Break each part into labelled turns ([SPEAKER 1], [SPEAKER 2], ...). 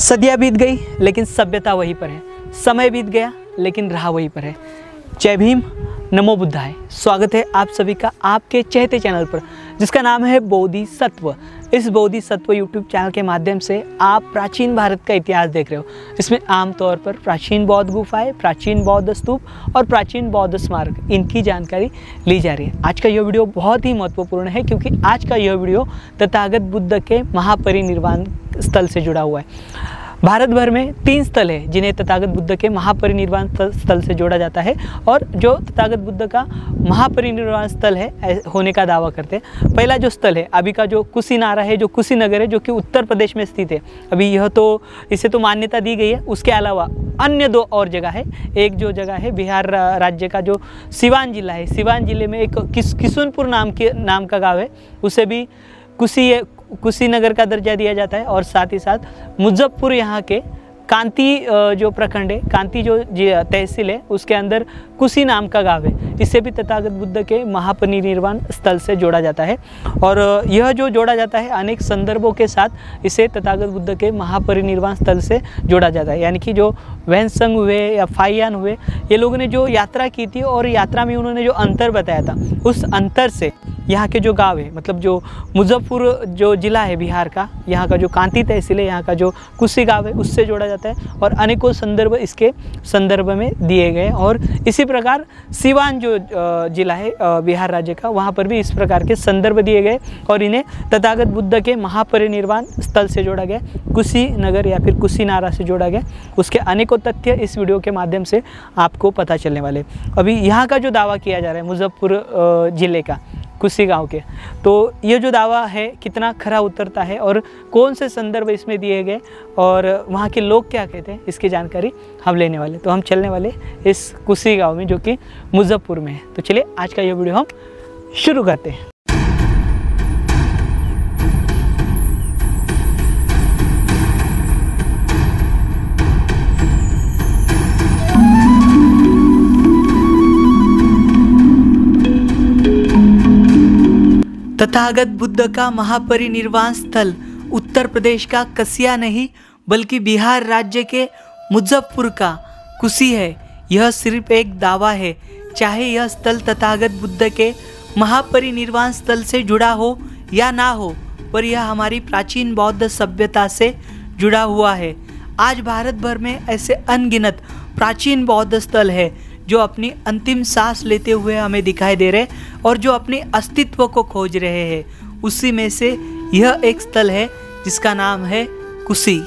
[SPEAKER 1] सदियाँ बीत गई लेकिन सभ्यता वहीं पर है, समय बीत गया लेकिन राह वहीं पर है। जय भीम, नमो बुद्धाय। स्वागत है आप सभी का आपके चहेते चैनल पर जिसका नाम है बोधिसत्व। इस बोधिसत्व यूट्यूब चैनल के माध्यम से आप प्राचीन भारत का इतिहास देख रहे हो। इसमें आमतौर पर प्राचीन बौद्ध गुफाएं, प्राचीन बौद्ध स्तूप और प्राचीन बौद्ध स्मारक, इनकी जानकारी ली जा रही है। आज का यह वीडियो बहुत ही महत्वपूर्ण है क्योंकि आज का यह वीडियो तथागत बुद्ध के महापरिनिर्वाण स्थल से जुड़ा हुआ है। भारत भर में 3 स्थल है जिन्हें तथागत बुद्ध के महापरिनिर्वाण स्थल से जोड़ा जाता है और जो तथागत बुद्ध का महापरिनिर्वाण स्थल है होने का दावा करते हैं। पहला जो स्थल है अभी का जो कुशीनारा है, जो कुशीनगर है, जो कि उत्तर प्रदेश में स्थित है। अभी यह तो इसे तो मान्यता दी गई है। उसके अलावा अन्य 2 और जगह है। एक जो जगह है बिहार राज्य का जो सिवान जिला है, सिवान जिले में एक किशुनपुर नाम का गाँव है, उसे भी कुशीनगर का दर्जा दिया जाता है। और साथ ही साथ मुजफ्फरपुर यहाँ के कांती जो प्रखंड है, कांती जो तहसील है, उसके अंदर कुशी नाम का गाँव है, इसे भी तथागत बुद्ध के महापरिनिर्वाण स्थल से जोड़ा जाता है। और यह जो जोड़ा जाता है अनेक संदर्भों के साथ इसे तथागत बुद्ध के महापरिनिर्वाण स्थल से जोड़ा जाता है। यानी कि जो वैनसंग हुए या फाइयान हुए, ये लोगों ने जो यात्रा की थी और यात्रा में उन्होंने जो अंतर बताया था, उस अंतर से यहाँ के जो गाँव है, मतलब जो मुजफ्फरपुर जो ज़िला है बिहार का, यहाँ का जो कांती तहसील है, यहाँ का जो कुशी गाँव है, उससे जोड़ा जाता है। और अनेकों संदर्भ इसके संदर्भ में दिए गए। और इसी प्रकार सिवान जो ज़िला है बिहार राज्य का, वहाँ पर भी इस प्रकार के संदर्भ दिए गए और इन्हें तथागत बुद्ध के महापरिनिर्वाण स्थल से जोड़ा गया, कुशीनगर या फिर कुशीनारा से जोड़ा गया। उसके अनेकों तथ्य इस वीडियो के माध्यम से आपको पता चलने वाले। अभी यहाँ का जो दावा किया जा रहा है मुजफ्फरपुर ज़िले का कुशी गांव के, तो ये जो दावा है कितना खरा उतरता है और कौन से संदर्भ इसमें दिए गए और वहाँ के लोग क्या कहते हैं, इसकी जानकारी हम लेने वाले। तो हम चलने वाले इस कुशी गांव में जो कि मुजफ्फरपुर में है। तो चलिए आज का ये वीडियो हम शुरू करते हैं। तथागत बुद्ध का महापरिनिर्वाण स्थल उत्तर प्रदेश का कसिया नहीं बल्कि बिहार राज्य के मुजफ्फरपुर का कुशी है। यह सिर्फ एक दावा है, चाहे यह स्थल तथागत बुद्ध के महापरिनिर्वाण स्थल से जुड़ा हो या ना हो, पर यह हमारी प्राचीन बौद्ध सभ्यता से जुड़ा हुआ है। आज भारत भर में ऐसे अनगिनत प्राचीन बौद्ध स्थल है जो अपनी अंतिम सांस लेते हुए हमें दिखाई दे रहे और जो अपने अस्तित्व को खोज रहे हैं। उसी में से यह एक स्थल है जिसका नाम है कुशी।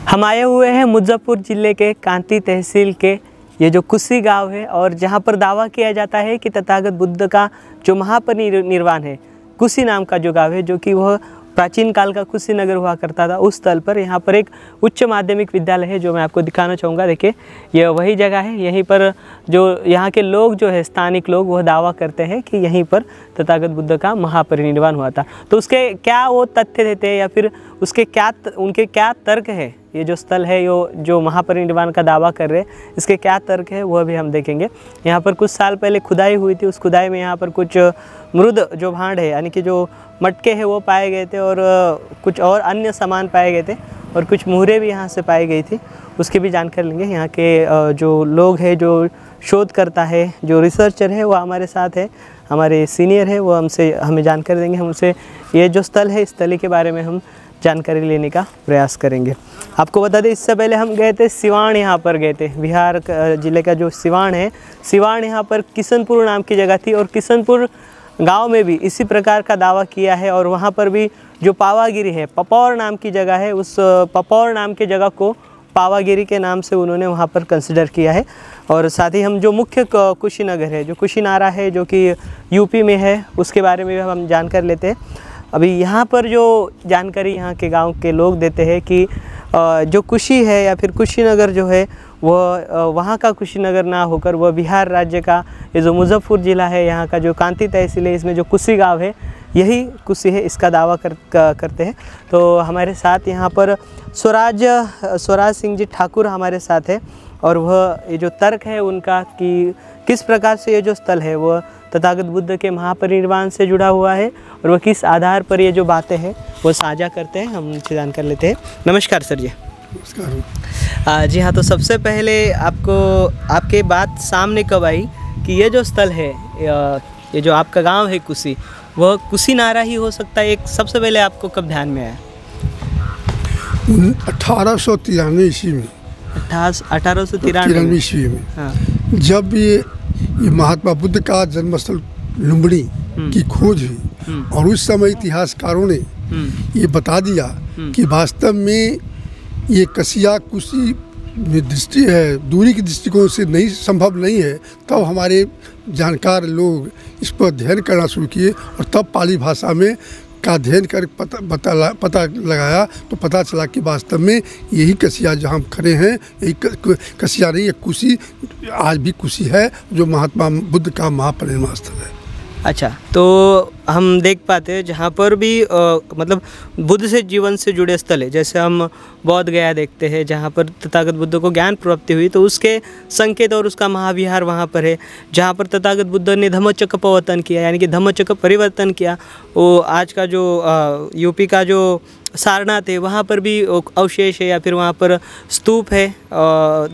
[SPEAKER 1] हम आए हुए हैं मुजफ्फरपुर जिले के कांती तहसील के ये जो कुशी गांव है और जहां पर दावा किया जाता है कि तथागत बुद्ध का जो महापरिनिर्वाण है, कुशी नाम का जो गांव है, जो कि वह प्राचीन काल का कुशीनगर हुआ करता था, उस स्थल पर यहाँ पर एक उच्च माध्यमिक विद्यालय है जो मैं आपको दिखाना चाहूँगा। देखिए यह वही जगह है। यहीं पर जो यहाँ के लोग जो है, स्थानिक लोग, वह दावा करते हैं कि यहीं पर तथागत बुद्ध का महापरिनिर्वाण हुआ था। तो उसके क्या वो तथ्य देते हैं या फिर उनके क्या तर्क है, ये जो स्थल है जो महापरिनिर्वाण का दावा कर रहे हैं, इसके क्या तर्क है वह भी हम देखेंगे। यहाँ पर कुछ साल पहले खुदाई हुई थी। उस खुदाई में यहाँ पर कुछ मृद जो भांड है, यानी कि जो मटके हैं, वो पाए गए थे और कुछ और अन्य सामान पाए गए थे और कुछ मुहरें भी यहाँ से पाई गई थी। उसकी भी जानकारी लेंगे। यहाँ के जो लोग हैं, जो शोधकर्ता है, जो रिसर्चर है, वो हमारे साथ है, हमारे सीनियर है, वो हमें जानकारी देंगे। हम उनसे ये जो स्थल है, इस स्थल के बारे में हम जानकारी लेने का प्रयास करेंगे। आपको बता दें, इससे पहले हम गए थे सिवान, यहाँ पर गए थे। बिहार ज़िले का जो सिवान है, सिवान यहाँ पर किशनपुर नाम की जगह थी और किशनपुर गांव में भी इसी प्रकार का दावा किया है। और वहाँ पर भी जो पावागिरी है, पपौर नाम की जगह है, उस पपौर नाम की जगह को पावागिरी के नाम से उन्होंने वहाँ पर कंसिडर किया है। और साथ ही हम जो मुख्य कुशीनगर है, जो कुशीनारा है, जो कि यूपी में है, उसके बारे में भी हम जानकारी लेते हैं। अभी यहाँ पर जो जानकारी यहाँ के गांव के लोग देते हैं कि जो कुशी है या फिर कुशीनगर जो है, वह वहाँ का कुशीनगर ना होकर वह बिहार राज्य का ये जो मुजफ्फरपुर ज़िला है, यहाँ का जो कांती तहसील है, इसमें जो कुशी गांव है, यही कुशी है, इसका दावा करते हैं। तो हमारे साथ यहाँ पर स्वराज सिंह जी ठाकुर हमारे साथ है, और वह ये जो तर्क है उनका कि किस प्रकार से ये जो स्थल है वह तथागत बुद्ध के महापरिनिर्वाण से जुड़ा हुआ है और वह किस आधार पर ये जो बातें हैं वो साझा करते हैं, हम उनसे जान कर लेते हैं। नमस्कार सर जी।
[SPEAKER 2] नमस्कार।
[SPEAKER 1] जी हाँ, तो सबसे पहले आपके बात सामने कब आई कि ये जो स्थल है, ये जो आपका गांव है कुशी, वह कुशीनारा ही हो सकता है? एक सबसे पहले आपको कब ध्यान में आया?
[SPEAKER 2] 1893 ईस्वी में।
[SPEAKER 1] 1893
[SPEAKER 2] ईस्वी में।
[SPEAKER 1] हाँ।
[SPEAKER 2] जब ये महात्मा बुद्ध का जन्मस्थल लुम्बिनी की खोज हुई, और उस समय इतिहासकारों ने ये बता दिया कि वास्तव में ये कसिया कुशी दृष्टि है, दूरी की दृष्टिकोण से संभव नहीं है, तब हमारे जानकार लोग इस पर अध्ययन करना शुरू किए, और तब पाली भाषा में का अध्ययन कर पता लगाया, तो पता चला कि वास्तव में यही कसिया जहाँ हम खड़े हैं, यही कसिया नहीं, ये कुशी आज भी कुशी है, जो महात्मा बुद्ध का महापरिनिर्वाण स्थल है।
[SPEAKER 1] अच्छा, तो हम देख पाते हैं जहाँ पर भी मतलब बुद्ध से जीवन से जुड़े स्थल है, जैसे हम बौद्ध गया देखते हैं जहाँ पर तथागत बुद्ध को ज्ञान प्राप्ति हुई, तो उसके संकेत और उसका महाविहार वहाँ पर है। जहाँ पर तथागत बुद्ध ने धम्मचक्र परिवर्तन किया, यानी कि धम्मचक्र परिवर्तन किया, वो आज का जो यूपी का जो सारनाथ है वहाँ पर भी अवशेष है, या फिर वहाँ पर स्तूप है,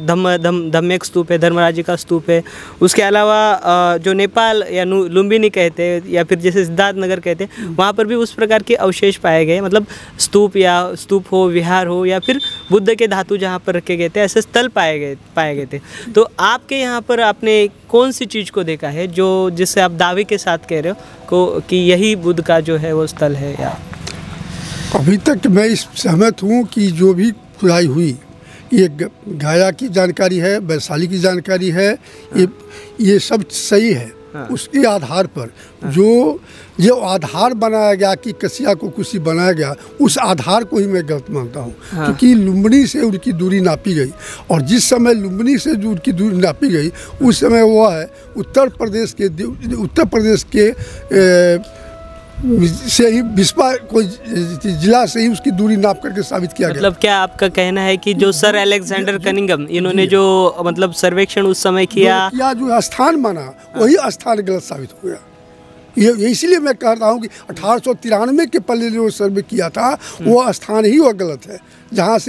[SPEAKER 1] धम्मेक स्तूप है, धर्मराज का स्तूप है। उसके अलावा जो नेपाल या लुम्बिनी कहते हैं, या फिर जैसे सिद्धार्थ नगर कहते हैं, वहाँ पर भी उस प्रकार के अवशेष पाए गए, मतलब स्तूप हो, विहार हो, या फिर बुद्ध के धातु जहाँ पर रखे गए थे, ऐसे स्थल पाए गए थे। तो आपके यहाँ पर आपने कौन सी चीज़ को देखा है जो जिससे आप दावे के साथ कह रहे हो कि यही बुद्ध का जो है वो स्थल है? या
[SPEAKER 2] अभी तक मैं इस सहमत हूँ कि जो भी खुदाई हुई, ये गया की जानकारी है, वैशाली की जानकारी है, ये सब सही है। हाँ। उसके आधार पर जो आधार बनाया गया कि कसिया को कुशी बनाया गया, उस आधार को ही मैं गलत मानता हूँ। हाँ। क्योंकि लुम्बिनी से उनकी दूरी नापी गई, और जिस समय लुम्बिनी से जो उनकी दूरी नापी गई, उस समय वो है उत्तर प्रदेश के से ही बिस्पा कोई जिला से ही उसकी दूरी नाप करके साबित किया गया।
[SPEAKER 1] मतलब क्या आपका कहना है कि जो सर अलेक्जेंडर कनिंघम इन्होंने जो मतलब सर्वेक्षण उस समय किया
[SPEAKER 2] जो स्थान माना, वही स्थान गलत साबित हो गया? ये इसीलिए मैं कह रहा हूँ कि 1893 के पहले जो सर्वे किया था, वो स्थान ही वह गलत है। जहाँ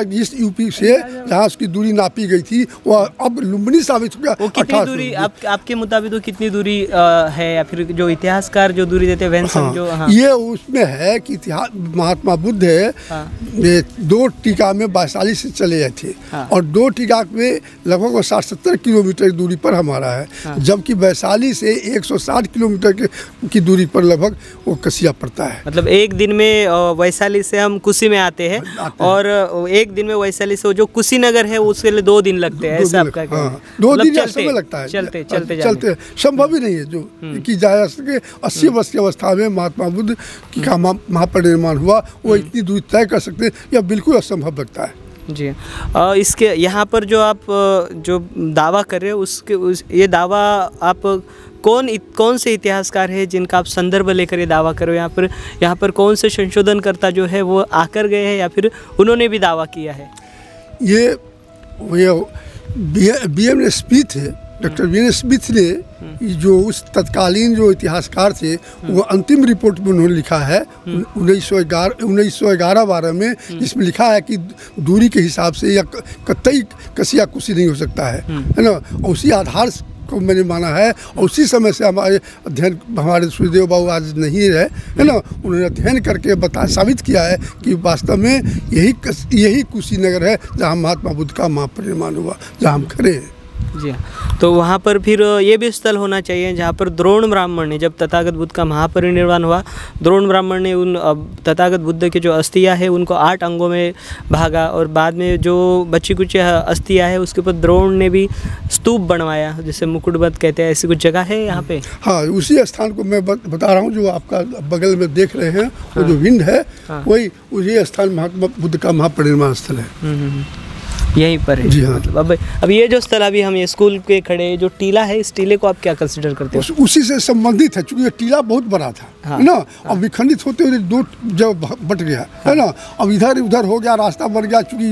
[SPEAKER 2] जिस यूपी से जहाँ उसकी दूरी नापी गई थी, वह अब लुम्बिनी साबित हो गया।
[SPEAKER 1] वो कितनी दूरी आपके मुताबिक तो कितनी दूरी है, या फिर जो इतिहासकार जो दूरी देते हैं?
[SPEAKER 2] हाँ, हाँ। ये उसमें है कि महात्मा बुद्ध है, हाँ। 2 टीका में वैशाली से चले गए थे, हाँ। और 2 टीका में लगभग 60-70 किलोमीटर दूरी पर हमारा है, हाँ। जबकि वैशाली से 160 किलोमीटर की दूरी पर लगभग वो कसिया पड़ता है।
[SPEAKER 1] मतलब एक दिन में वैशाली से हम कुशी में आते हैं, और एक दिन में वैशाली से जो कुशीनगर है उसके लिए 2 दिन लगते हैं, ऐसा आपका?
[SPEAKER 2] हाँ, 2 दिन समय लगता है, चलते संभव ही नहीं है जो कि जा सके। 80 वर्ष की अवस्था में महात्मा बुद्ध का महापरिनिर्वाण हुआ, वो इतनी दूरी तय कर सकते हैं, यह बिल्कुल असंभव लगता है
[SPEAKER 1] जी। इसके यहाँ पर जो आप जो दावा कर रहे हो, ये दावा आप कौन से इतिहासकार है जिनका आप संदर्भ लेकर ये दावा करो? यहाँ पर कौन से संशोधनकर्ता जो है वो आकर गए हैं, या फिर उन्होंने भी दावा किया है?
[SPEAKER 2] ये BM स्मिथ है, डॉक्टर BM स्मिथ ने जो उस तत्कालीन जो इतिहासकार थे, वो अंतिम रिपोर्ट में उन्होंने लिखा है 1911-12 में, जिसमें लिखा है कि दूरी के हिसाब से या कतई कसिया कुशी नहीं हो सकता है ना। उसी आधार को मैंने माना है, और उसी समय से हमारे सूर्यदेव बाबू आज नहीं रहे, है ना, उन्होंने अध्ययन करके साबित किया है कि वास्तव में यही कुशीनगर है जहाँ महात्मा बुद्ध का महापरिनिर्वाण हुआ, जहाँ हम खड़े हैं।
[SPEAKER 1] जी हाँ, तो वहाँ पर फिर ये भी स्थल होना चाहिए जहाँ पर द्रोण ब्राह्मण ने, जब तथागत बुद्ध का महापरिनिर्वाण हुआ, द्रोण ब्राह्मण ने उन तथागत बुद्ध के जो अस्थियाँ है उनको 8 अंगों में भागा, और बाद में जो बची कुछ अस्थियाँ है उसके ऊपर द्रोण ने भी स्तूप बनवाया, जिसे मुकुटबंद कहते हैं। ऐसी कुछ जगह है यहाँ पे?
[SPEAKER 2] हाँ, उसी स्थान को मैं बता रहा हूँ, जो आपका बगल में देख रहे हैं, वो जो विंड है, वही उसी स्थान महात्मा बुद्ध का महापरिनिर्वाण स्थल है।
[SPEAKER 1] यहीं पर है।
[SPEAKER 2] जी हाँ।
[SPEAKER 1] मतलब अब ये जो स्थल अभी हम ये स्कूल के खड़े जो टीला है, इस टीले को आप क्या कंसिडर करते हो?
[SPEAKER 2] उसी से संबंधित है, चूंकि ये टीला बहुत बड़ा था,
[SPEAKER 1] हाँ,
[SPEAKER 2] है ना। अब विखंडित होते हुए दो जब बट गया, है ना। अब इधर उधर हो गया, रास्ता बन गया, चूंकि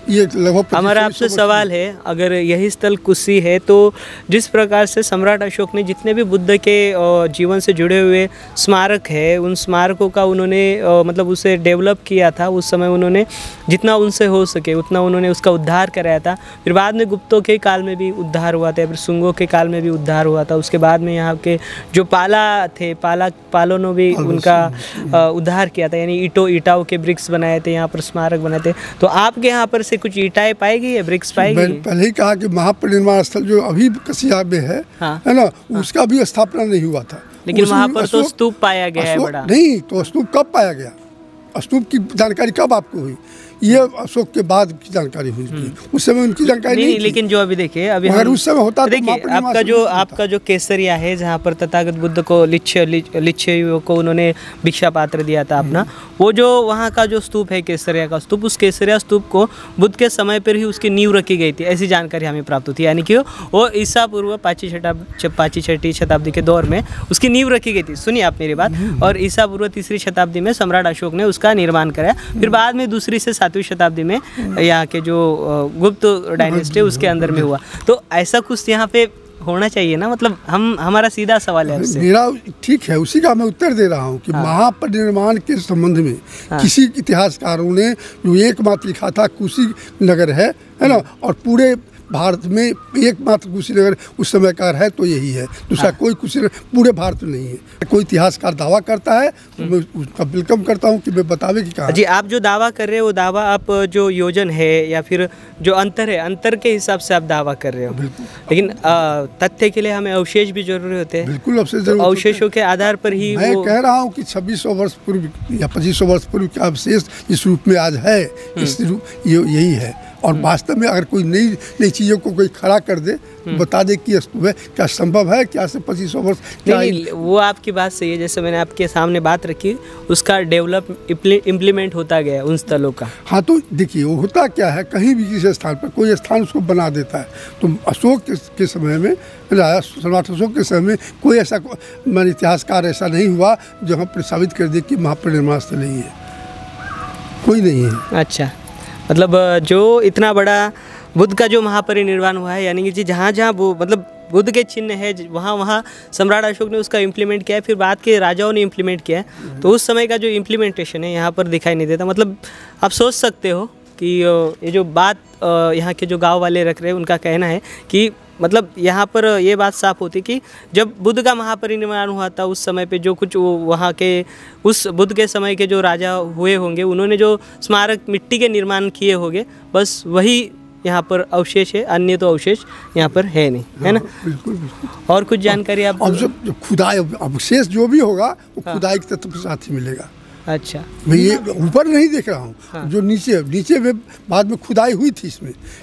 [SPEAKER 2] ये लगभग।
[SPEAKER 1] हमारा आपसे सवाल है, अगर यही स्थल कुशी है तो जिस प्रकार से सम्राट अशोक ने जितने भी बुद्ध के जीवन से जुड़े हुए स्मारक है, उन स्मारकों का उन्होंने मतलब उसे डेवलप किया था, उस समय उन्होंने जितना उनसे हो सके उतना उन्होंने उसका उद्धार कराया था। फिर बाद में गुप्तों के काल में भी उद्धार हुआ था, फिर सुंगों के काल में भी उद्धार हुआ था। उसके बाद में यहाँ के जो पाला थे, पालों ने भी उनका उद्धार किया था, यानी ईटाओं के ब्रिक्स बनाए थे, यहाँ पर स्मारक बनाए थे। तो आपके यहाँ पर से कुछ ईटाएं पाएगी या ब्रिक्स पाएगी?
[SPEAKER 2] पहले ही कहा कि महापरिनिर्वाण स्थल जो अभी कसिया में है ना, उसका भी स्थापना नहीं हुआ था।
[SPEAKER 1] लेकिन वहाँ पर तो स्तूप पाया गया है बड़ा।
[SPEAKER 2] नहीं, तो स्तूप कब पाया गया? स्तूप की जानकारी कब आपको हुई? ये अशोक के बाद की जानकारी हुई थी, उस समय उनकी जानकारी नहीं थी।
[SPEAKER 1] लेकिन जो अभी देखिए, अभी
[SPEAKER 2] अगर उस समय होता तो
[SPEAKER 1] देखिए आपका जो केसरिया है, जहाँ पर तथागत बुद्ध को लिच्छवियों को उन्होंने भिक्षा पात्र दिया था अपना, वो जो वहाँ का जो स्तूप है केसरिया का स्तूप, उस केसरिया स्तूप को बुद्ध के समय पर ही उसकी नींव रखी गई थी, ऐसी जानकारी हमें प्राप्त होती है। यानी कि वो ईसा पूर्व 5वीं-6वीं शताब्दी के दौर में उसकी नींव रखी गई थी। सुनिए आप मेरी बात। और ईसा पूर्व 3री शताब्दी में सम्राट अशोक ने उसका निर्माण कराया। फिर बाद में 2री से 7वीं शताब्दी में यहाँ के जो गुप्त डायनेस्टी उसके अंदर में हुआ। तो ऐसा कुछ यहाँ पे होना चाहिए ना, मतलब हमारा सीधा सवाल है आपसे।
[SPEAKER 2] मेरा ठीक है, उसी का मैं उत्तर दे रहा हूँ कि महापरिनिर्वाण के संबंध में किसी इतिहासकारों ने जो एकमात्र लिखा था कुशी नगर है ना, और पूरे भारत में एकमात्र कुशीनगर उस समय का है तो यही है, दूसरा कोई कुशीनगर पूरे भारत में नहीं है। कोई इतिहासकार दावा करता है तो मैं उसका वेलकम करता हूँ कि मैं बतावे कि कहाँ।
[SPEAKER 1] जी, आप जो दावा कर रहे हो वो दावा आप जो योजन है या फिर जो अंतर है, अंतर के हिसाब से आप दावा कर रहे हो। लेकिन तथ्य के लिए हमें अवशेष भी जरूरी होते हैं।
[SPEAKER 2] बिल्कुल, अवशेष जरूर।
[SPEAKER 1] अवशेषों के आधार पर ही
[SPEAKER 2] मैं कह रहा हूँ कि 2600 वर्ष पूर्व या 2500 वर्ष पूर्व का अवशेष इस रूप में आज है, इस रूप यही है। और वास्तव में अगर कोई नई चीज़ों को कोई खड़ा कर दे, बता दे कि क्या संभव है, क्या से 2500 वर्ष
[SPEAKER 1] नहीं, वो आपकी बात सही है। जैसे मैंने आपके सामने बात रखी, उसका डेवलप इम्प्लीमेंट होता गया उन स्थलों का। हाँ,
[SPEAKER 2] तो देखिए वो होता क्या है, कहीं भी किसी स्थान पर कोई स्थान उसको बना देता है। तो अशोक के समय में, सम्राट अशोक के समय में कोई ऐसा इतिहासकार ऐसा नहीं हुआ जो हम प्रस्तावित कर दे कि महापरिनिर्वाण स्थल नहीं है, कोई नहीं है।
[SPEAKER 1] अच्छा, मतलब जो इतना बड़ा बुद्ध का जो महापरिनिर्वाण हुआ है, यानी कि जहाँ जहाँ वो मतलब बुद्ध के चिन्ह है, वहाँ वहाँ सम्राट अशोक ने उसका इम्प्लीमेंट किया है, फिर बाद के राजाओं ने इम्प्लीमेंट किया है। तो उस समय का जो इम्प्लीमेंटेशन है यहाँ पर दिखाई नहीं देता। मतलब आप सोच सकते हो कि ये जो बात यहाँ के जो गांव वाले रख रहे हैं, उनका कहना है कि मतलब यहाँ पर ये बात साफ होती कि जब बुद्ध का महापरिनिर्वाण हुआ था, उस समय पे जो कुछ वहाँ के उस बुद्ध के समय के जो राजा हुए होंगे, उन्होंने जो स्मारक मिट्टी के निर्माण किए होंगे, बस वही यहाँ पर अवशेष है, अन्य तो अवशेष यहाँ पर है नहीं, है ना।
[SPEAKER 2] बिल्कुल।
[SPEAKER 1] और कुछ जानकारी आप?
[SPEAKER 2] अब जब खुदाई अवशेष जो भी होगा वो खुदाई के तत्व के साथ ही मिलेगा।
[SPEAKER 1] अच्छा,
[SPEAKER 2] मैं ये ऊपर नहीं देख रहा हूँ, जो नीचे में बाद में खुदाई हुई थी,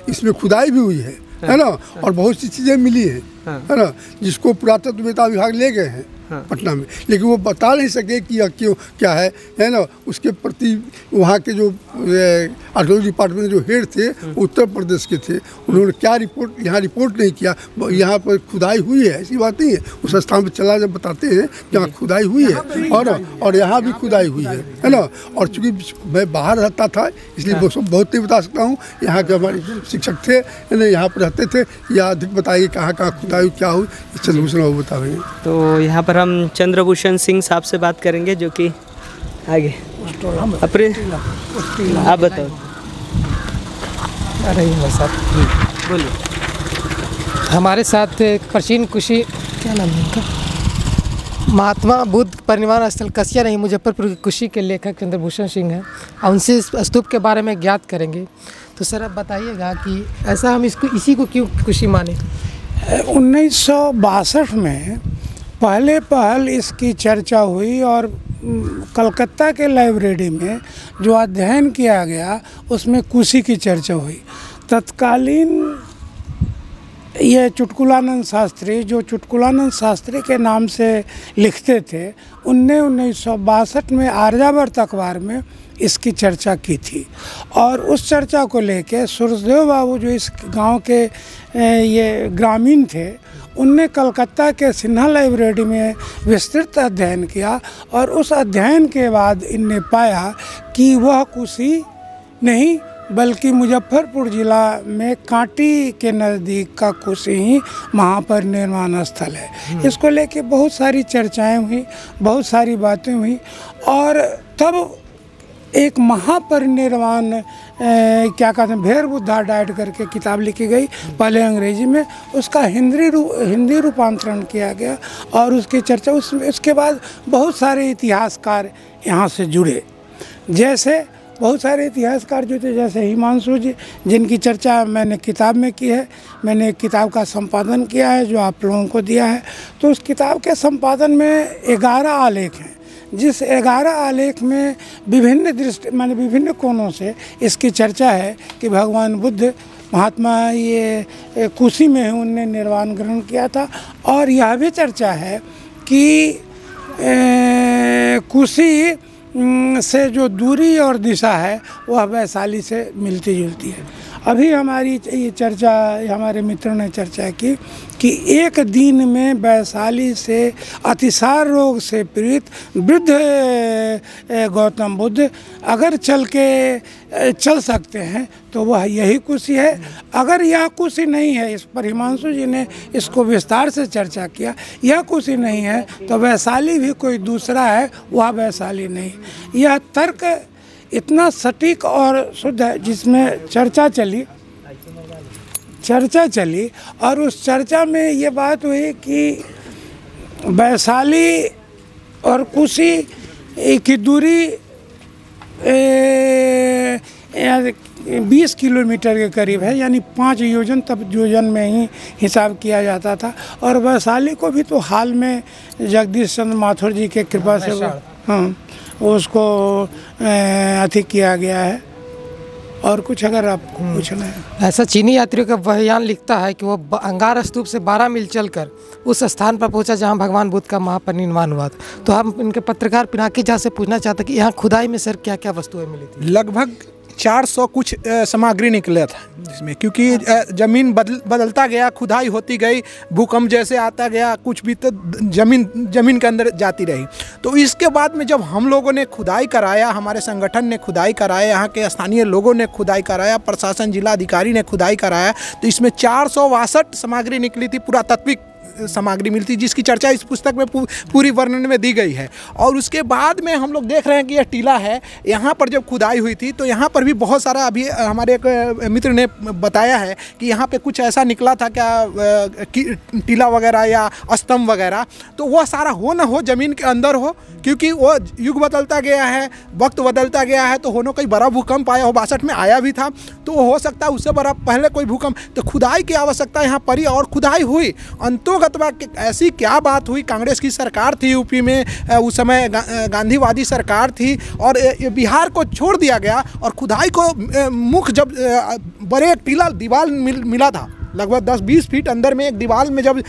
[SPEAKER 2] इसमें खुदाई भी हुई है ना, और बहुत सी चीज़ें मिली हैं, है ना, जिसको पुरातत्व विभाग ले गए हैं पटना में, लेकिन वो बता नहीं सके कि यह क्यों क्या है ना। उसके प्रति वहाँ के जो आर्कियोलॉजी डिपार्टमेंट जो हेड थे, उत्तर प्रदेश के थे, उन्होंने क्या यहाँ रिपोर्ट नहीं किया। यहाँ पर खुदाई हुई है, ऐसी बात नहीं है। उस स्थान पर चला जब बताते हैं जहाँ खुदाई हुई है, और यहाँ भी खुदाई हुई है ना। और चूँकि मैं बाहर रहता था, इसलिए बहुत नहीं बता सकता हूँ। यहाँ के हमारे शिक्षक थे ना, यहाँ पर रहते थे, या अधिक बताइए कहाँ खुदाई क्या हुई, चंद्रभूषण बाबू बताएंगे।
[SPEAKER 1] तो यहाँ पर हम चंद्रभूषण सिंह साहब से बात करेंगे, जो कि आगे अपने आप बताओ।
[SPEAKER 3] अरे साहब
[SPEAKER 1] बोलिए।
[SPEAKER 3] हमारे साथ प्राचीन कुशी, क्या नाम है उनका, महात्मा बुद्ध परिनिर्वाण स्थल कसिया नहीं मुजफ्फरपुर की कुशी के लेखक चंद्रभूषण सिंह हैं, और उनसे स्तूप के बारे में ज्ञात करेंगे। तो सर आप बताइएगा कि ऐसा हम इसी को क्यों कुशी माने?
[SPEAKER 4] 1962 में पहल इसकी चर्चा हुई, और कलकत्ता के लाइब्रेरी में जो अध्ययन किया गया उसमें कुशी की चर्चा हुई। तत्कालीन ये चुटकुलानंद शास्त्री, जो चुटकुलानंद शास्त्री के नाम से लिखते थे, उनने 1962 में आर्यावर्त अखबार में इसकी चर्चा की थी। और उस चर्चा को लेके सूरजदेव बाबू जो इस गांव के ये ग्रामीण थे, उनने कलकत्ता के सिन्हा लाइब्रेरी में विस्तृत अध्ययन किया और उस अध्ययन के बाद इनने पाया कि वह कुशी नहीं बल्कि मुजफ्फरपुर ज़िला में कांटी के नज़दीक का कुशी ही महापरिनिर्वाण स्थल है। इसको लेके बहुत सारी चर्चाएं हुई, बहुत सारी बातें हुई और तब एक महापरिनिर्वाण क्या कहते हैं भेर बुद्धा डाइट करके किताब लिखी गई, पहले अंग्रेजी में, उसका हिंदी रूपांतरण किया गया और उसकी चर्चा उसके बाद बहुत सारे इतिहासकार यहाँ से जुड़े। जैसे बहुत सारे इतिहासकार जो थे, जैसे हिमांशु जी, जिनकी चर्चा मैंने किताब में की है। मैंने एक किताब का संपादन किया है जो आप लोगों को दिया है। तो उस किताब के संपादन में 11 आलेख हैं, जिस 11 आलेख में विभिन्न दृष्टि माने विभिन्न कोणों से इसकी चर्चा है कि भगवान बुद्ध महात्मा ये कुशी में उनने निर्वाण ग्रहण किया था। और यह भी चर्चा है कि कुशी से जो दूरी और दिशा है वह वैशाली से मिलती जुलती है। अभी हमारी ये चर्चा, हमारे मित्रों ने चर्चा की कि एक दिन में वैशाली से अतिसार रोग से पीड़ित वृद्ध गौतम बुद्ध अगर चल सकते हैं तो वह यही कुशी है। अगर यह कुशी नहीं है, इस पर हिमांशु जी ने इसको विस्तार से चर्चा किया, यह कुशी नहीं है तो वैशाली भी कोई दूसरा है, वह वैशाली नहीं। यह तर्क इतना सटीक और शुद्ध है जिसमें चर्चा चली और उस चर्चा में ये बात हुई कि वैशाली और कुशी की दूरी 20 किलोमीटर के करीब है, यानी 5 योजन, तब योजन में ही हिसाब किया जाता था। और वैशाली को भी तो हाल में जगदीश चंद्र माथुर जी के कृपा से उसको अति किया गया है। और कुछ अगर आपको पूछना है।
[SPEAKER 3] ऐसा चीनी यात्रियों का बयान लिखता है कि वो अंगार स्तूप से 12 मील चलकर उस स्थान पर पहुंचा जहां भगवान बुद्ध का महापरिनिर्वाण हुआ था। तो हम इनके पत्रकार पिनाकी झा से पूछना चाहते कि यहाँ खुदाई में सर क्या क्या वस्तुएं मिली थी?
[SPEAKER 5] लगभग 400 कुछ सामग्री निकला था इसमें, क्योंकि ज़मीन बदलता गया, खुदाई होती गई, भूकंप जैसे आता गया, कुछ भी तो ज़मीन के अंदर जाती रही। तो इसके बाद में जब हम लोगों ने खुदाई कराया, हमारे संगठन ने खुदाई कराया, यहाँ के स्थानीय लोगों ने खुदाई कराया, प्रशासन जिला अधिकारी ने खुदाई कराया, तो इसमें 462 सामग्री निकली थी, पुरातात्विक सामग्री मिलती, जिसकी चर्चा इस पुस्तक में पूरी वर्णन में दी गई है। और उसके बाद में हम लोग देख रहे हैं कि यह टीला है। यहाँ पर जब खुदाई हुई थी तो यहाँ पर भी बहुत सारा, अभी हमारे एक मित्र ने बताया है कि यहाँ पे कुछ ऐसा निकला था क्या टीला वगैरह या स्तंभ वगैरह, तो वह सारा हो न हो ज़मीन के अंदर हो, क्योंकि वो युग बदलता गया है, वक्त बदलता गया है। तो होनो कोई बड़ा भूकंप आया हो, 62 में आया भी था, तो हो सकता है उससे बड़ा पहले कोई भूकंप, तो खुदाई की आवश्यकता यहाँ पड़ी और खुदाई हुई। अंतोगत ऐसी क्या बात हुई, कांग्रेस की सरकार थी यूपी में उस समय, गांधीवादी सरकार थी, और बिहार को छोड़ दिया गया और खुदाई को मुख्य जब बड़े एक टीला दीवार मिला था, लगभग 10-20 फीट अंदर में एक दीवार में जब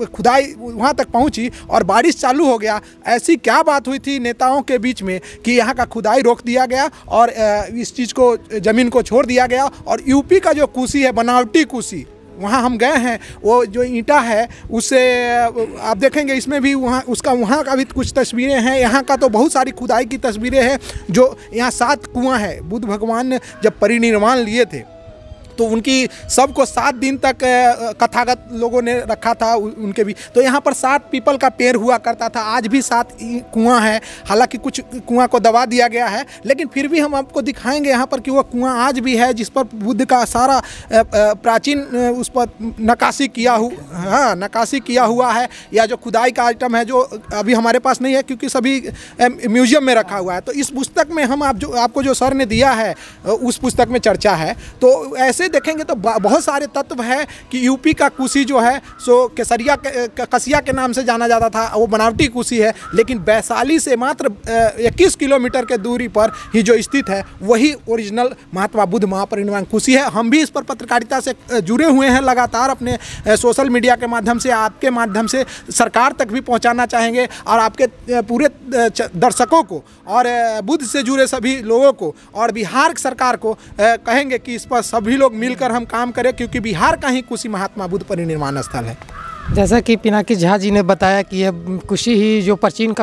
[SPEAKER 5] खुदाई वहाँ तक पहुँची और बारिश चालू हो गया, ऐसी क्या बात हुई थी नेताओं के बीच में कि यहाँ का खुदाई रोक दिया गया और इस चीज़ को, ज़मीन को छोड़ दिया गया। और यूपी का जो कुशी है, बनावटी कुशी, वहाँ हम गए हैं, वो जो ईंटा है उससे आप देखेंगे, इसमें भी वहाँ का भी कुछ तस्वीरें हैं। यहाँ का तो बहुत सारी खुदाई की तस्वीरें हैं। जो यहाँ 7 कुआं है, बुद्ध भगवान ने जब परिनिर्वाण लिए थे तो उनकी सबको 7 दिन तक कथागत लोगों ने रखा था उनके भी। तो यहाँ पर 7 पीपल का पेड़ हुआ करता था। आज भी 7 कुआं है, हालांकि कुछ कुआं को दबा दिया गया है, लेकिन फिर भी हम आपको दिखाएंगे यहाँ पर कि वो कुआं आज भी है, जिस पर बुद्ध का सारा प्राचीन उस पर नक्काशी किया हुआ है, या जो खुदाई का आइटम है जो अभी हमारे पास नहीं है क्योंकि सभी म्यूजियम में रखा हुआ है। तो इस पुस्तक में हम आपको जो सर ने दिया है उस पुस्तक में चर्चा है। तो ऐसे देखेंगे तो बहुत सारे तत्व है कि यूपी का कुशी जो है सो केसरिया कसिया के नाम से जाना जाता था, वो बनावटी कुशी है। लेकिन वैशाली से मात्र 21 किलोमीटर के दूरी पर ही जो स्थित है वही ओरिजिनल महात्मा बुद्ध महापरिनिर्वाण कुशी है। हम भी इस पर पत्रकारिता से जुड़े हुए हैं लगातार, अपने सोशल मीडिया के माध्यम से, आपके माध्यम से सरकार तक भी पहुंचाना चाहेंगे और आपके पूरे दर्शकों को और बुद्ध से जुड़े सभी लोगों को और बिहार सरकार को कहेंगे कि इस पर सभी लोग मिलकर हम काम करें, क्योंकि बिहार का ही कुशी महात्मा बुद्ध परिनिर्वाण स्थल है।
[SPEAKER 3] जैसा कि पिनाकी झा जी ने बताया कि यह कुशी ही जो प्राचीन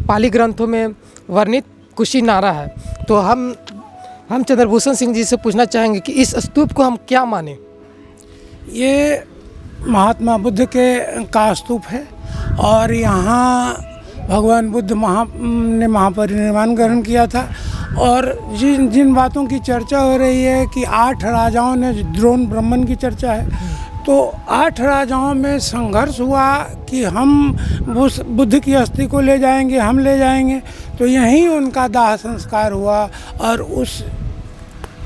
[SPEAKER 3] पाली ग्रंथों में वर्णित कुशी नारा है, तो हम चंद्रभूषण सिंह जी से पूछना चाहेंगे कि इस स्तूप को हम क्या माने।
[SPEAKER 4] ये महात्मा बुद्ध का स्तूप है और यहाँ भगवान बुद्ध ने महापरिनिर्वाण ग्रहण किया था। और जिन बातों की चर्चा हो रही है कि 8 राजाओं ने, द्रोण ब्राह्मण की चर्चा है, तो 8 राजाओं में संघर्ष हुआ कि हम उस बुद्ध की अस्थि को ले जाएंगे, हम ले जाएंगे, तो यहीं उनका दाह संस्कार हुआ और उस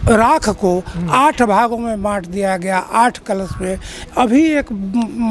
[SPEAKER 4] राख को 8 भागों में बांट दिया गया, 8 कलश में। अभी एक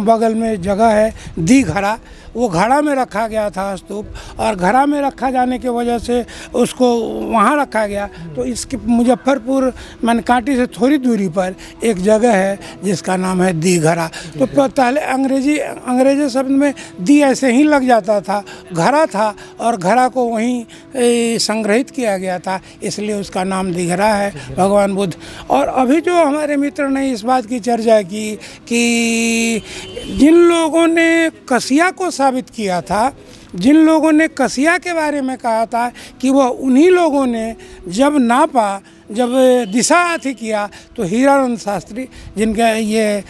[SPEAKER 4] बगल में जगह है दी घड़ा, वो घड़ा में रखा गया था स्तूप, और घड़ा में रखा जाने की वजह से उसको वहाँ रखा गया। तो इसके मुजफ्फरपुर मनकाटी से थोड़ी दूरी पर एक जगह है जिसका नाम है दी घड़ा। तो पहले अंग्रेजी शब्द में दी ऐसे ही लग जाता था, घड़ा था और घड़ा को वहीं संग्रहित किया गया था, इसलिए उसका नाम दी घड़ा है भगवान बुद्ध। और अभी जो हमारे मित्र ने इस बात की चर्चा की कि जिन लोगों ने कसिया को साबित किया था, जिन लोगों ने कसिया के बारे में कहा था कि वह उन्हीं लोगों ने जब नापा, जब दिशा अथी किया, तो हीरानंद शास्त्री जिनका ये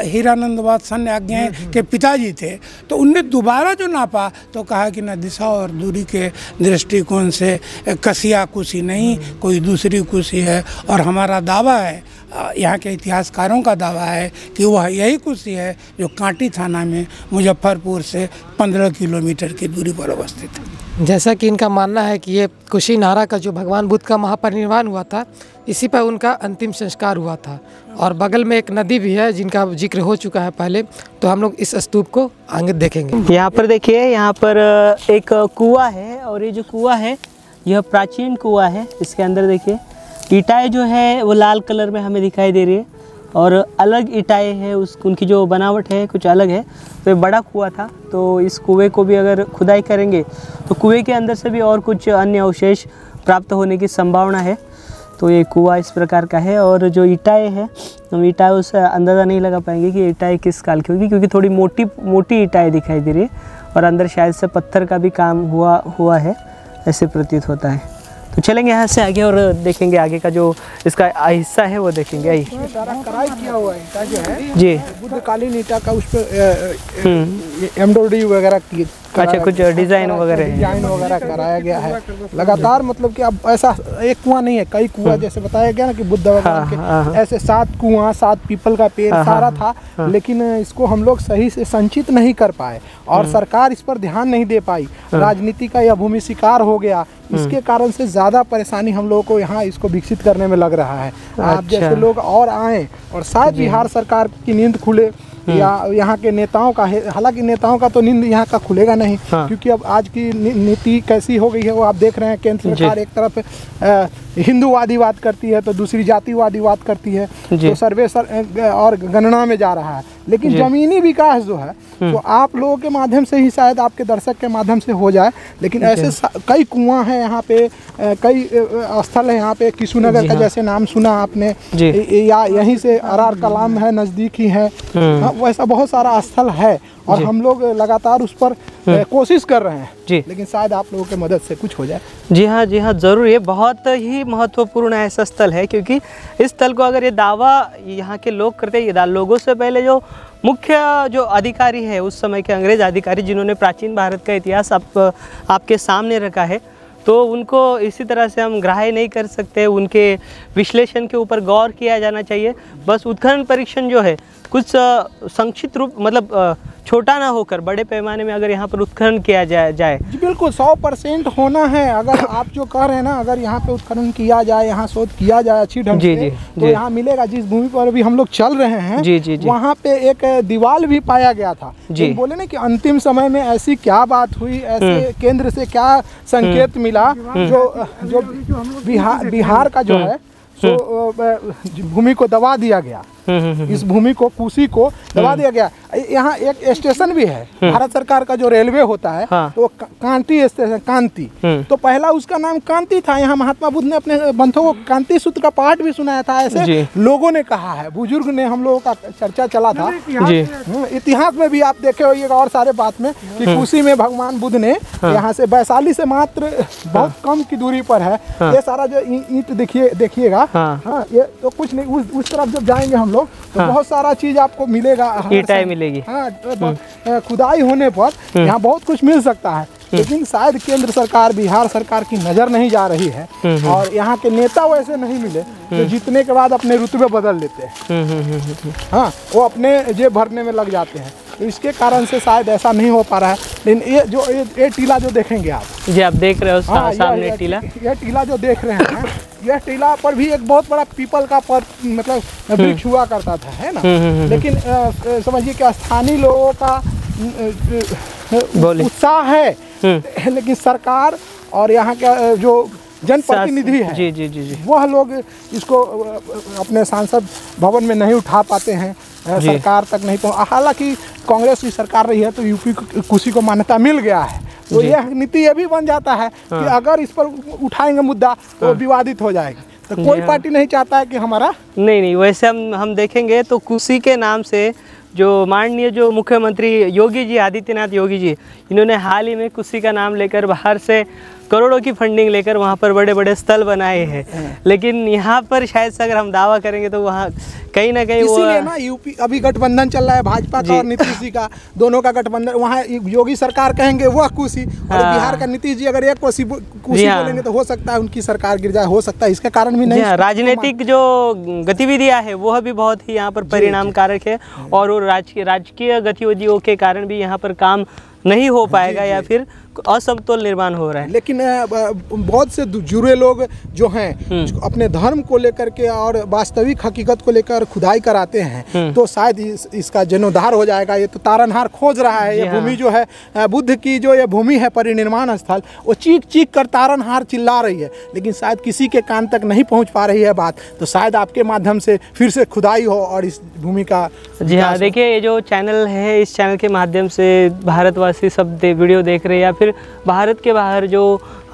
[SPEAKER 4] हीरानंद वात्सल्य आज्ञा के पिताजी थे, तो उनने दोबारा जो नापा तो कहा कि न दिशा और दूरी के दृष्टिकोण से कसिया कुशी नहीं, कोई दूसरी कुशी है। और हमारा दावा है, यहाँ के इतिहासकारों का दावा है कि वह यही कुशी है जो कांटी थाना में मुजफ्फरपुर से 15 किलोमीटर की दूरी पर अवस्थित है।
[SPEAKER 3] जैसा कि इनका मानना है कि ये कुशी नारा का जो भगवान बुद्ध का महापरिनिर्वाण हुआ था, इसी पर उनका अंतिम संस्कार हुआ था। और बगल में एक नदी भी है जिनका जिक्र हो चुका है पहले, तो हम लोग इस स्तूप को आगे देखेंगे।
[SPEAKER 1] यहाँ पर देखिए, यहाँ पर एक कुआं है और ये जो कुआं है यह प्राचीन कुआं है। इसके अंदर देखिए ईंटें जो है वो लाल कलर में हमें दिखाई दे रही है और अलग ईंटें है, उनकी जो बनावट है कुछ अलग है। तो ये बड़ा कुआं था, तो इस कुएं को भी अगर खुदाई करेंगे तो कुएं के अंदर से भी और कुछ अन्य अवशेष प्राप्त होने की संभावना है। तो ये कुआं इस प्रकार का है। और जो ईंटें हैं, हम ईंटें उससे अंदाज़ा नहीं लगा पाएंगे कि ईंटें किस काल की होगी, क्योंकि थोड़ी मोटी ईंटें दिखाई दे रही है और अंदर शायद से पत्थर का भी काम हुआ है, ऐसे प्रतीत होता है। तो चलेंगे यहाँ से आगे और देखेंगे आगे का जो इसका हिस्सा है वो देखेंगे। आई
[SPEAKER 5] सारा कढ़ाई किया हुआ ईंटा जो है
[SPEAKER 1] जी,
[SPEAKER 5] बुद्ध कालीन ईंटा का, उस पर एम्ब्रॉयडरी वगैरह की,
[SPEAKER 1] अच्छा कुछ डिज़ाइन
[SPEAKER 5] वगैरह कराया गया है लगातार। मतलब कि अब ऐसा एक कुआं नहीं है, कई कुआं, जैसे बताया गया ना कि बुद्ध भगवान के ऐसे 7 कुआं, 7 पीपल का पेड़ सारा था, लेकिन इसको हम लोग सही से संचित नहीं कर पाए और सरकार इस पर ध्यान नहीं दे पाई। राजनीति का यह भूमि शिकार हो गया, इसके कारण से ज़्यादा परेशानी हम लोगों को यहाँ इसको विकसित करने में लग रहा है। आप जैसे लोग और आए और शायद बिहार सरकार की नींद खुले या यहाँ के नेताओं का, हालांकि नेताओं का तो नींद यहाँ का खुलेगा नहीं, क्योंकि अब आज की नीति कैसी हो गई है वो आप देख रहे हैं। केंद्र सरकार एक तरफ हिंदूवादीवाद करती है तो दूसरी जातिवादीवाद करती है, तो सर्वे और गणना में जा रहा है। लेकिन जमीनी विकास जो है वो आप लोगों के माध्यम से ही, शायद आपके दर्शक के माध्यम से हो जाए। लेकिन ऐसे कई कुआं हैं यहाँ पे, कई स्थल है यहाँ पे, किशुनगर का जैसे नाम सुना आपने, या यहीं से अरार कलाम है, नज़दीक ही है, वैसा बहुत सारा स्थल है और हम लोग लगातार उस पर कोशिश कर रहे हैं जी। लेकिन शायद आप लोगों की मदद से कुछ हो जाए।
[SPEAKER 1] जी हाँ ज़रूर। ये बहुत ही महत्वपूर्ण ऐसा स्थल है, क्योंकि इस स्थल को अगर ये दावा यहाँ के लोग करते हैं, लोगों से पहले जो मुख्य जो अधिकारी है उस समय के अंग्रेज अधिकारी जिन्होंने प्राचीन भारत का इतिहास आपके सामने रखा है, तो उनको इसी तरह से हम ग्राह्य नहीं कर सकते। उनके विश्लेषण के ऊपर गौर किया जाना चाहिए। बस उत्खनन परीक्षण जो है कुछ संक्षिप्त रूप, मतलब छोटा ना होकर बड़े पैमाने में अगर यहाँ पर उत्खनन किया जाए।
[SPEAKER 5] जी बिल्कुल 100% होना है। अगर आप जो कह रहे हैं ना, अगर यहाँ पे उत्खनन किया जाए, यहाँ शोध किया जाए अच्छी ढंग से, तो यहाँ मिलेगा। जिस भूमि पर अभी हम लोग चल रहे हैं वहाँ पे एक दीवार भी पाया गया था। बोले ना कि अंतिम समय में ऐसी क्या बात हुई, ऐसे केंद्र से क्या संकेत मिला जो बिहार का जो है तो भूमि को दबा दिया गया। इस भूमि को, कोसी को दबा दिया गया। यहाँ एक स्टेशन भी है भारत सरकार का जो रेलवे होता है, तो कांति स्टेशन, कांति। तो पहला उसका नाम कांति था। यहाँ महात्मा बुद्ध ने अपने बंधुओं को कांति सूत्र का पाठ भी सुनाया था, ऐसे लोगों ने कहा है, बुजुर्ग ने, हम लोगों का चर्चा चला था। इतिहास में भी आप देखे होइएगा और सारे बात में कि कोसी में भगवान बुद्ध ने यहाँ से वैशाली से मात्र बहुत कम की दूरी पर है। ये सारा जो ईंट देखिएगा, हाँ, ये तो कुछ नहीं, उस तरफ जब जाएंगे हम लोग तो बहुत सारा चीज आपको मिलेगा,
[SPEAKER 1] ईंटें मिलेगी।
[SPEAKER 5] हाँ, खुदाई होने पर यहाँ बहुत कुछ मिल सकता है। लेकिन शायद केंद्र सरकार, बिहार सरकार की नज़र नहीं जा रही है और यहाँ के नेता वैसे नहीं मिले जो जीतने के बाद अपने रुतबे बदल लेते हैं। हाँ, वो अपने जेब भरने में लग जाते हैं। तो इसके कारण से शायद ऐसा नहीं हो पा रहा है। लेकिन ये टीला जो देखेंगे आप,
[SPEAKER 1] जी आप देख रहे हो सामने टीला,
[SPEAKER 5] ये टीला जो देख रहे हैं, यह टीला पर भी एक बहुत बड़ा पीपल का मतलब वृक्ष हुआ करता था, है ना। लेकिन समझिए कि स्थानीय लोगों का उत्साह है, लेकिन सरकार और यहाँ का जो जनप्रतिनिधि है, जी, वह लोग इसको अपने सांसद भवन में नहीं उठा पाते हैं, सरकार तक नहीं पहुँच। हालांकि कांग्रेस की सरकार रही है तो यूपी कोसी को मान्यता मिल गया है, तो यह नीति ये भी बन जाता है कि अगर इस पर उठाएंगे मुद्दा तो विवादित हो जाएगी। तो कोई पार्टी नहीं चाहता है कि हमारा
[SPEAKER 1] नहीं वैसे हम देखेंगे तो कोसी के नाम से जो माननीय जो मुख्यमंत्री योगी जी, आदित्यनाथ योगी जी, इन्होंने हाल ही में कोसी का नाम लेकर बाहर से करोड़ों की फंडिंग लेकर वहाँ पर बड़े बड़े स्थल बनाए हैं। लेकिन यहाँ पर शायद से अगर हम दावा करेंगे तो वहाँ कहीं ना कहीं
[SPEAKER 5] इसीलिए ना यूपी अभी गठबंधन चल रहा है, भाजपा का और नीतीश जी का, दोनों का गठबंधन। वहाँ योगी सरकार कहेंगे वह कोसी, और बिहार का नीतीश जी अगर एक कोसी बोलेंगे तो हो सकता है उनकी सरकार गिर जाए, हो सकता है। इसके कारण भी नहीं,
[SPEAKER 1] राजनीतिक जो गतिविधियाँ है वह भी बहुत ही यहाँ पर परिणाम कारक है, और वो राजकीय गतिविधियों के कारण भी यहाँ पर काम नहीं हो पाएगा या फिर असमतोल निर्माण हो रहा है।
[SPEAKER 5] लेकिन बहुत से जुड़े लोग जो हैं अपने धर्म को लेकर के और वास्तविक हकीकत को लेकर खुदाई कराते हैं, तो शायद इसका जीर्णोद्धार हो जाएगा। ये तो तारनहार खोज रहा है। ये भूमि जो है बुद्ध की, जो ये भूमि है परिनिर्माण स्थल, वो चीख चीख कर तारनहार चिल्ला रही है, लेकिन शायद किसी के कान तक नहीं पहुँच पा रही है बात। तो शायद आपके माध्यम से फिर से खुदाई हो और इस भूमि का।
[SPEAKER 1] जी हाँ, देखिए ये जो चैनल है, इस चैनल के माध्यम से भारतवासी सब वीडियो देख रहे हैं, या फिर भारत के बाहर जो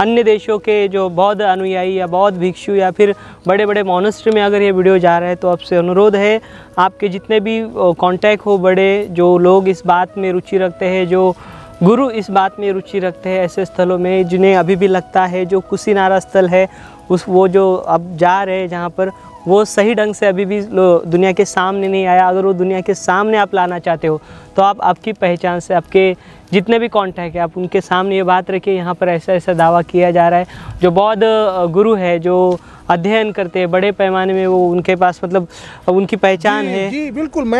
[SPEAKER 1] अन्य देशों के जो बौद्ध अनुयायी या बौद्ध भिक्षु या फिर बड़े बड़े मॉनेस्ट्री में अगर ये वीडियो जा रहा है, तो आपसे अनुरोध है, आपके जितने भी कांटेक्ट हो, बड़े जो लोग इस बात में रुचि रखते हैं, जो गुरु इस बात में रुचि रखते हैं, ऐसे स्थलों में जिन्हें अभी भी लगता है जो कुशीनारा स्थल है, वो जो अब जा रहे हैं जहाँ पर, वो सही ढंग से अभी भी दुनिया के सामने नहीं आया। अगर वो दुनिया के सामने आप लाना चाहते हो तो आप आपकी पहचान से, आपके जितने भी कॉन्टैक्ट है, आप उनके सामने ये बात रखिए, यहाँ पर ऐसा ऐसा दावा किया जा रहा है। जो बौद्ध गुरु है, जो अध्ययन करते हैं बड़े पैमाने में, वो उनके पास मतलब उनकी पहचान है।
[SPEAKER 5] जी बिल्कुल।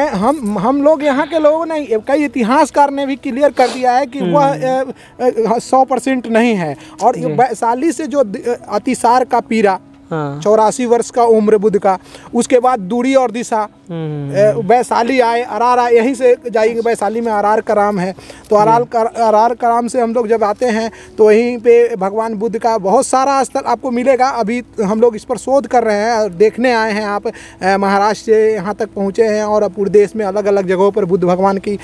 [SPEAKER 5] हम लोग यहाँ के लोगों ने, कई इतिहासकार ने भी क्लियर कर दिया है कि वह 100% नहीं है। और वैशाली से जो अतिसार का पीरा, 84 वर्ष का उम्र बुद्ध का, उसके बाद दूरी और दिशा, वैशाली आए, अरार आए, यहीं से जाएंगे। वैशाली में अरार कराम है, तो अरार कराम से हम लोग जब आते हैं तो वहीं पे भगवान बुद्ध का बहुत सारा स्थल आपको मिलेगा। अभी हम लोग इस पर शोध कर रहे हैं, देखने आए हैं। आप महाराष्ट्र से यहाँ तक पहुँचे हैं और पूरे देश में अलग अलग जगहों पर बुद्ध भगवान की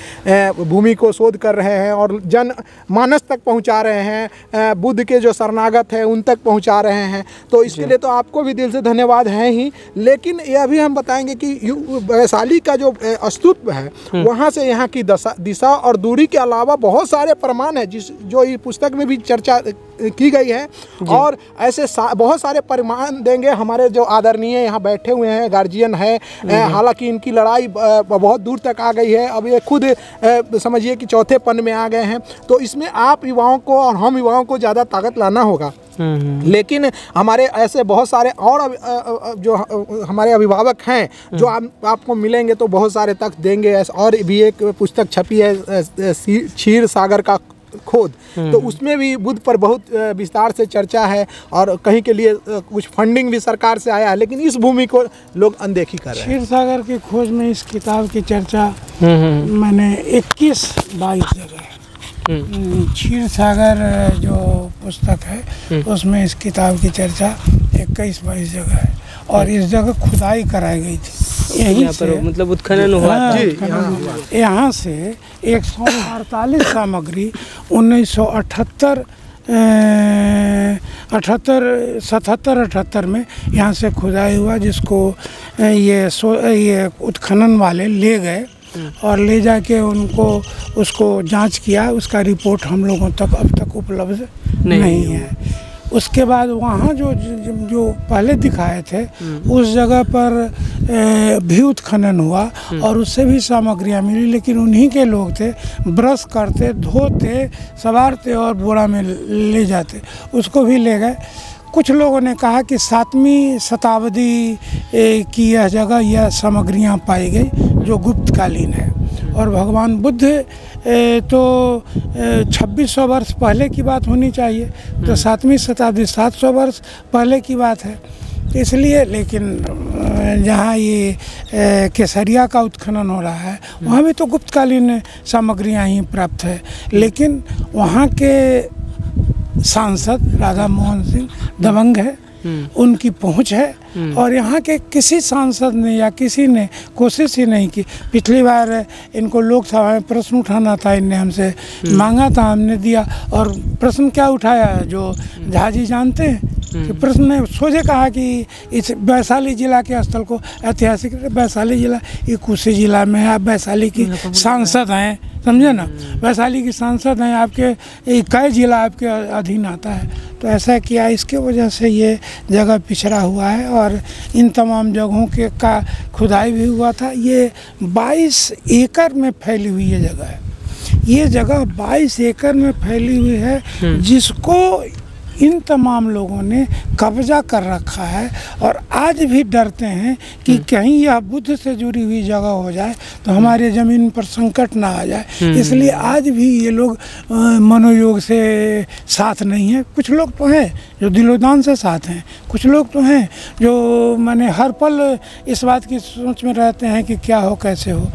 [SPEAKER 5] भूमि को शोध कर रहे हैं और जन मानस तक पहुँचा रहे हैं, बुद्ध के जो शरणागत है उन तक पहुँचा रहे हैं। तो इसके लिए तो आपको भी दिल से धन्यवाद है ही। लेकिन यह भी हम बताएंगे कि वैशाली का जो अस्तित्व है, वहाँ से यहाँ की दिशा और दूरी के अलावा बहुत सारे प्रमाण है, जो ये पुस्तक में भी चर्चा की गई है। और ऐसे बहुत सारे परिमाण देंगे हमारे जो आदरणीय यहाँ बैठे हुए हैं गार्जियन है। हालांकि इनकी लड़ाई बहुत दूर तक आ गई है, अब ये खुद समझिए कि चौथे पन में आ गए हैं। तो इसमें आप युवाओं को और हम युवाओं को ज़्यादा ताकत लाना होगा। लेकिन हमारे ऐसे बहुत सारे और जो हमारे अभिभावक हैं जो आपको मिलेंगे तो बहुत सारे तक देंगे। और भी एक पुस्तक छपी है क्षीर सागर का खोद, तो उसमें भी बुद्ध पर बहुत विस्तार से चर्चा है और कहीं के लिए कुछ फंडिंग भी सरकार से आया है, लेकिन इस भूमि को लोग अनदेखी कर रहे हैं।
[SPEAKER 4] क्षीर सागर की खोज में इस किताब की चर्चा मैंने 21-22 जगह है। क्षीर सागर जो पुस्तक है उसमें इस किताब की चर्चा 21-22 जगह है और इस जगह खुदाई कराई गई थी। यहीं से
[SPEAKER 1] मतलब उत्खनन हुआ
[SPEAKER 4] था। यहाँ से 148 सामग्री 1978 में यहाँ से खुदाई हुआ, जिसको ये उत्खनन वाले ले गए और ले जाके उसको जांच किया। उसका रिपोर्ट हम लोगों तक अब तक उपलब्ध नहीं है। उसके बाद वहाँ जो पहले दिखाए थे उस जगह पर भी उत्खनन हुआ और उससे भी सामग्रियाँ मिली, लेकिन उन्हीं के लोग थे, ब्रश करते, धोते, सवारते और बोरा में ले जाते। उसको भी ले गए। कुछ लोगों ने कहा कि 7वीं शताब्दी की यह जगह, यह सामग्रियाँ पाई गई जो गुप्तकालीन है। और भगवान बुद्ध तो 2600 वर्ष पहले की बात होनी चाहिए, तो 7वीं शताब्दी 700 वर्ष पहले की बात है। इसलिए लेकिन जहाँ ये केसरिया का उत्खनन हो रहा है वहाँ भी तो गुप्तकालीन सामग्रियाँ ही प्राप्त है, लेकिन वहाँ के सांसद राधा मोहन सिंह दबंग है, उनकी पहुंच है और यहाँ के किसी सांसद ने या किसी ने कोशिश ही नहीं की। पिछली बार इनको लोकसभा में प्रश्न उठाना था, इनने हमसे मांगा था, हमने दिया। और प्रश्न क्या उठाया जो झा जी जानते हैं कि प्रश्न ने सोचे कहा कि इस वैशाली जिला के स्थल को ऐतिहासिक, वैशाली जिला ये कोसी जिला में है, आप वैशाली की सांसद हैं, समझे ना, वैशाली की सांसद हैं, आपके कई जिला आपके अधीन आता है। तो ऐसा किया, इसके वजह से ये जगह पिछड़ा हुआ है और इन तमाम जगहों के का खुदाई भी हुआ था। ये 22 एकड़ में फैली हुई ये जगह है। ये जगह 22 एकड़ में फैली हुई है, जिसको इन तमाम लोगों ने कब्जा कर रखा है और आज भी डरते हैं कि कहीं यह बुद्ध से जुड़ी हुई जगह हो जाए तो हमारे ज़मीन पर संकट ना आ जाए। इसलिए आज भी ये लोग मनोयोग से साथ नहीं है। कुछ लोग तो हैं जो दिलोदान से साथ हैं, कुछ लोग तो हैं जो माने हर पल इस बात की सोच में रहते हैं कि क्या हो कैसे हो।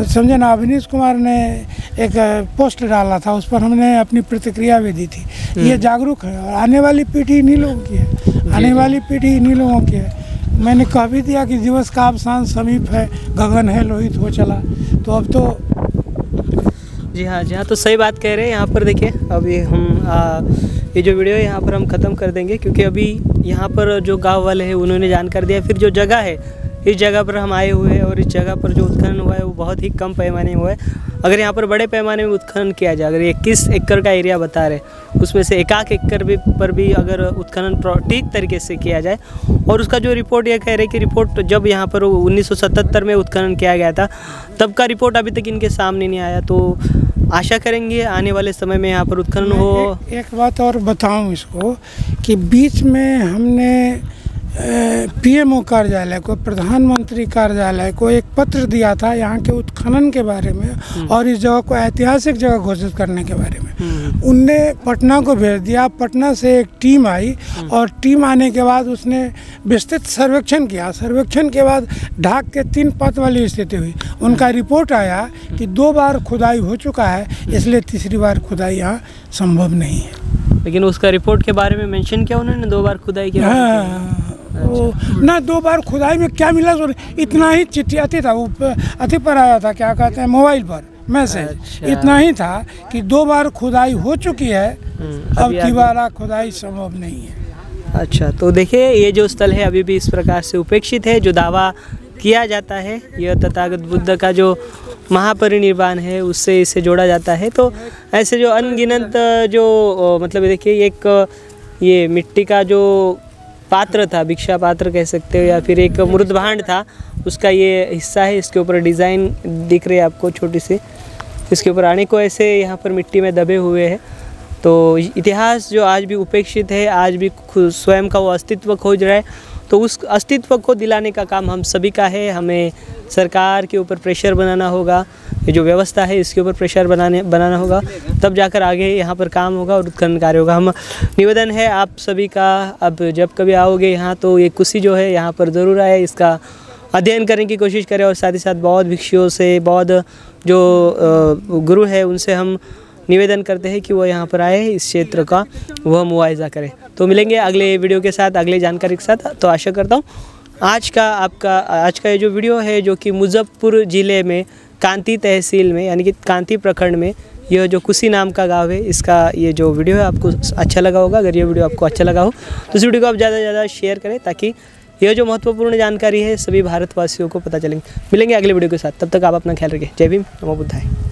[SPEAKER 4] समझे ना, अवनीश कुमार ने एक पोस्ट डाला था, उस पर हमने अपनी प्रतिक्रिया भी दी थी। ये जागरूक है और आने वाली पीढ़ी इन्हीं लोगों की है, आने वाली पीढ़ी इन्हीं लोगों की है। मैंने कह भी दिया कि दिवस का अवसान समीप है, गगन है लोहित हो चला। तो अब तो
[SPEAKER 1] जी हाँ, तो सही बात कह रहे हैं। यहाँ पर देखिए, अभी हम ये जो वीडियो है यहाँ पर हम ख़त्म कर देंगे, क्योंकि अभी यहाँ पर जो गांव वाले हैं उन्होंने जानकारी दिया। फिर जो जगह है, इस जगह पर हम आए हुए हैं और इस जगह पर जो उत्खनन हुआ है वो बहुत ही कम पैमाने हुआ है। अगर यहाँ पर बड़े पैमाने में उत्खनन किया जाए, अगर 21 एकड़ का एरिया बता रहे, उसमें से 1 एकड़ पर भी अगर उत्खनन ठीक तरीके से किया जाए, और उसका जो रिपोर्ट ये कह रहे कि रिपोर्ट जब यहाँ पर 1977 में उत्खनन किया गया था तब का रिपोर्ट अभी तक इनके सामने नहीं आया। तो आशा करेंगे आने वाले समय में यहाँ पर उत्खनन हो।
[SPEAKER 4] एक बात और बताऊँ इसको कि बीच में हमने पीएमओ कार्यालय को, प्रधानमंत्री कार्यालय को एक पत्र दिया था यहाँ के उत्खनन के बारे में और इस जगह को ऐतिहासिक जगह घोषित करने के बारे में। उनने पटना को भेज दिया। पटना से एक टीम आई और टीम आने के बाद उसने विस्तृत सर्वेक्षण किया। सर्वेक्षण के बाद ढाक के 3 पथ वाली स्थिति हुई। उनका रिपोर्ट आया कि 2 बार खुदाई हो चुका है, इसलिए तीसरी बार खुदाई यहाँ संभव नहीं है।
[SPEAKER 1] लेकिन उसका रिपोर्ट के बारे में मेंशन किया उन्होंने, 2 बार खुदाई की।
[SPEAKER 4] ना 2 बार खुदाई में क्या मिला, इतना ही चिट्ठी अति था, वो अति पर आया था, क्या कहते हैं, मोबाइल पर मैसेज। इतना ही था कि 2 बार खुदाई हो चुकी है, अब दोबारा खुदाई संभव नहीं है।
[SPEAKER 1] अच्छा, तो देखिए ये जो स्थल है अभी भी इस प्रकार से उपेक्षित है। जो दावा किया जाता है, यह तथागत बुद्ध का जो महापरिनिर्वाण है उससे इसे जोड़ा जाता है। तो ऐसे जो अनगिनत जो मतलब देखिए एक ये मिट्टी का जो पात्र था, भिक्षा पात्र कह सकते हो या फिर एक मृदभांड था, उसका ये हिस्सा है। इसके ऊपर डिज़ाइन दिख रही है आपको छोटी सी, इसके ऊपर आने को ऐसे यहाँ पर मिट्टी में दबे हुए हैं। तो इतिहास जो आज भी उपेक्षित है, आज भी खुद स्वयं का वो अस्तित्व खोज रहा है, तो उस अस्तित्व को दिलाने का काम हम सभी का है। हमें सरकार के ऊपर प्रेशर बनाना होगा, ये जो व्यवस्था है इसके ऊपर प्रेशर बनाना होगा, तब जाकर आगे यहाँ पर काम होगा और उत्खनन कार्य होगा। हम निवेदन है आप सभी का, अब जब कभी आओगे यहाँ तो ये कुशी जो है यहाँ पर ज़रूर आए, इसका अध्ययन करने की कोशिश करें और साथ ही साथ बौद्ध भिक्षुओं से, बौद्ध जो गुरु है उनसे हम निवेदन करते हैं कि वो यहाँ पर आए, इस क्षेत्र का वह मुआयजा करें। तो मिलेंगे अगले वीडियो के साथ, अगले जानकारी के साथ। तो आशा करता हूँ आज का ये जो वीडियो है जो कि मुजफ्फरपुर ज़िले में कांती तहसील में यानी कि कांती प्रखंड में यह जो कुशी नाम का गांव है, इसका ये जो वीडियो है आपको अच्छा लगा होगा। अगर ये वीडियो आपको अच्छा लगा हो तो इस वीडियो को आप ज़्यादा से ज़्यादा शेयर करें ताकि यह जो महत्वपूर्ण जानकारी है सभी भारतवासियों को पता चलेंगे। मिलेंगे अगले वीडियो के साथ, तब तक आप अपना ख्याल रखें। जय भीम, नमो बुद्धाय।